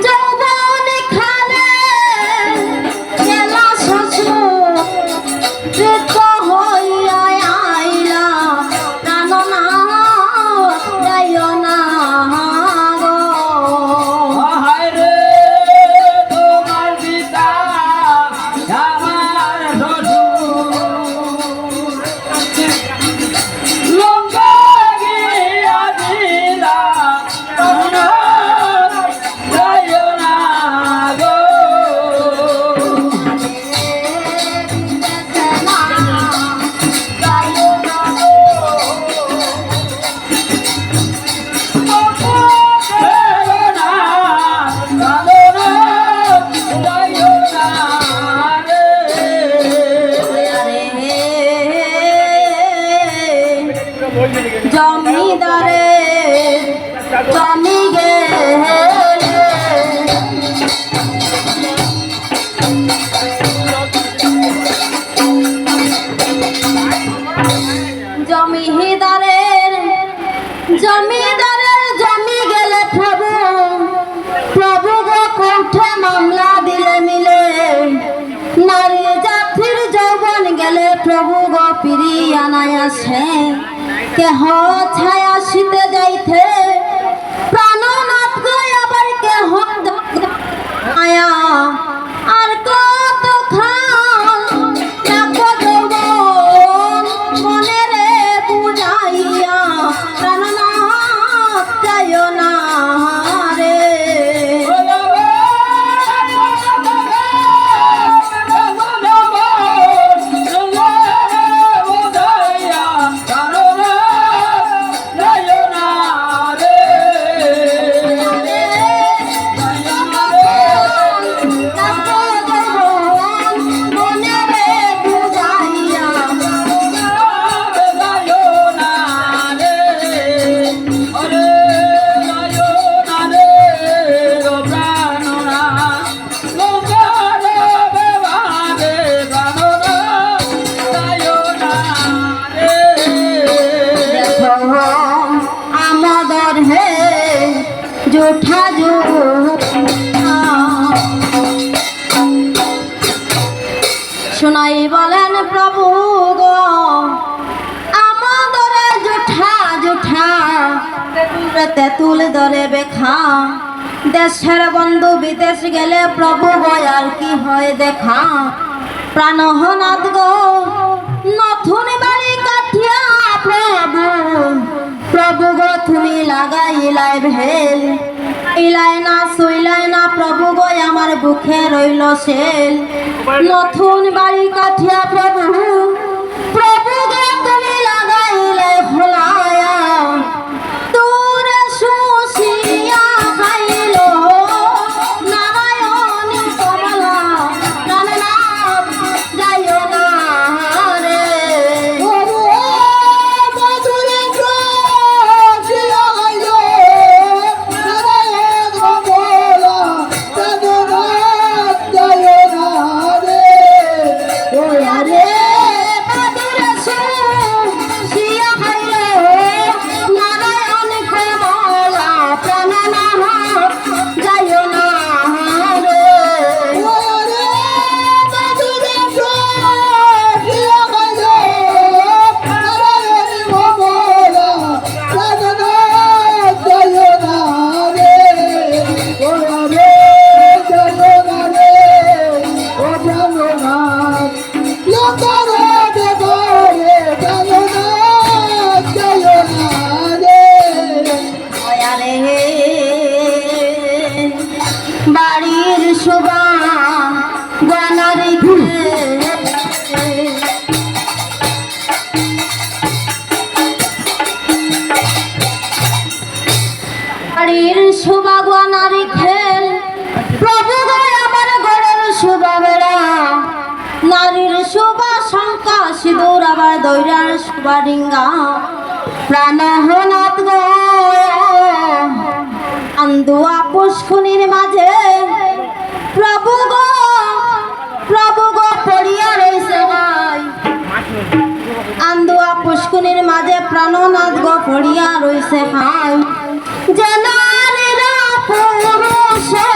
যৌবন খালে গেলা শ্বশুর বৃদ্ধ হইয়া আইলা প্রাণ না যাইও না গো। হায় রে তোমার পিতা আমার শ্বশুর লঙ্কা গিয়া দিলা প্রাণ যাইও না গো। জমিদারে জমি গেলে জমিদারের জমিদারের জমি গেলে প্রভু প্রভু গো কোর্টে মামলা দিলে মিলে নারী জাতির যৌবন গেলে প্রভু গো ফিরিয়া নাই আসে কেহ ছায়া শীতে যাইতে প্রাণনাথ গো আবার কেহ মায়া আর কত খাল দেখো যৌবন মনে রে বুঝাইয়া প্রাণনাথ যাইও না রে। জুঠা শোনাই বলেন প্রভু গো আমাদের জুঠা জুঠা তেঁতুল ধরে বেখা দেশের বন্ধু বিদেশ গেলে প্রভু গো আর কি হয় দেখা প্রাণনাথ গো নথুন বাড়ি কাঠিয়া প্রভু প্রভু গো তুমি লাগাইলাই ভেল ইলাই না সইলাই না প্রভু গো আমার বুকে রইল সেল নতুন বাড়ি কাঠিয়া প্রভু প্রভু গো তুমি লাগাইলাই ভোলায়া দূরে শুষিয়া খাইল নারায়ণী কমলা প্রাণনাথ যাইও না রে। বাড়ির শোভা গয়নার বাড়ির শোভা গয়নার খেল প্রভু আমার ঘরের শোভা বেড়া নারীর শোভা শঙ্কা সিঁদুর আবার দৈরার শোভা ডিঙ্গা প্রাণনাথ গো আন্দুয়া পুষ্কুনির মাঝে প্রভু গো পড়িয়া রইছে ভাই আন্দুয়া পুষ্কুনির মাঝে প্রাণনাথ গো পড়িয়া রইছে ভাই যে নারীরা পুরুষে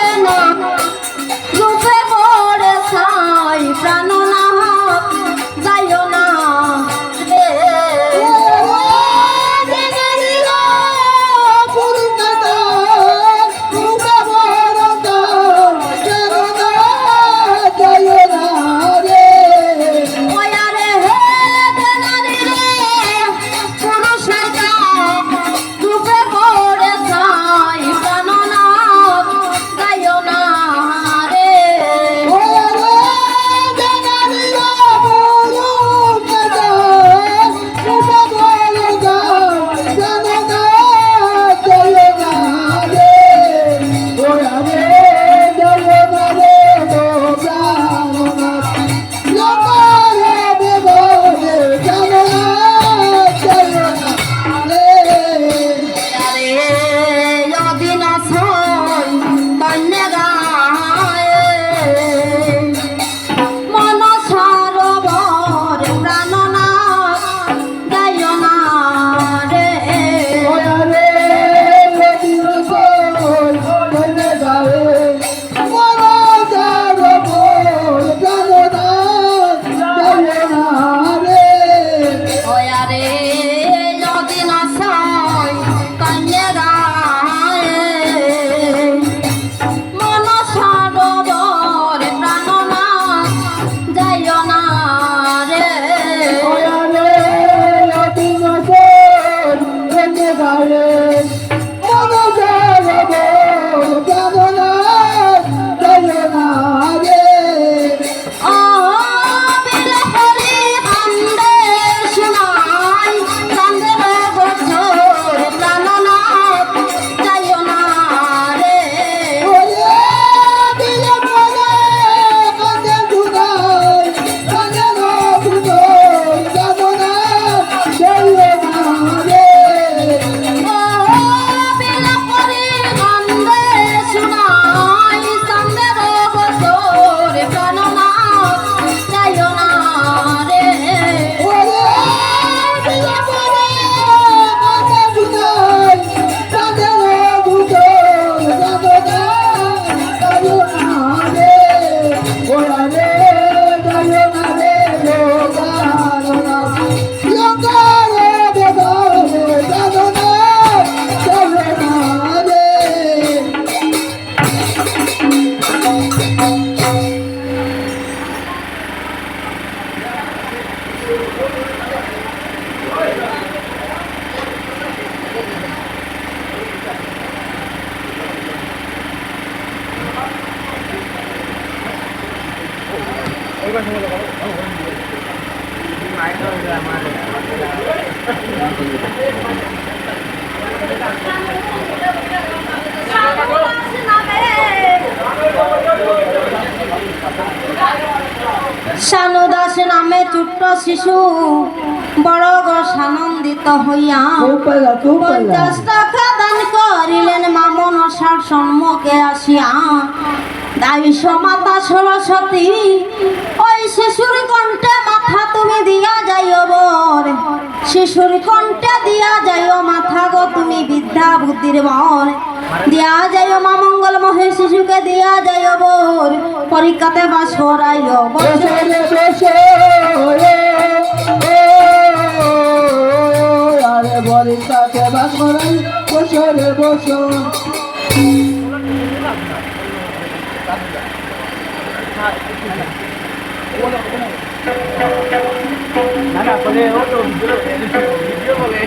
শানু দাস নামে ছোট্ট শিশু বড় গো সানন্দিত হইয়া 50 টাকা দান করিলেন মামন আশার সম্মুখে আসিয়া। দায়ী মাতা সরস্বতী ওই শিশুর কণ্ঠে মাথা তুমি দিয়া যাইও বর, শিশুর কণ্ঠে দিয়া যাইও মাথা গো তুমি বিদ্যা বুদ্ধির বর, দিয়া যাইও মা মঙ্গল মহে শিশুকে দিয়া যাইও বর, পরীক্ষাতে বাস করাইও বসে রে বসে আরে বরিকাতে বাস করাই বসে রে বসো না না বলে ও তো ভিডিও বলে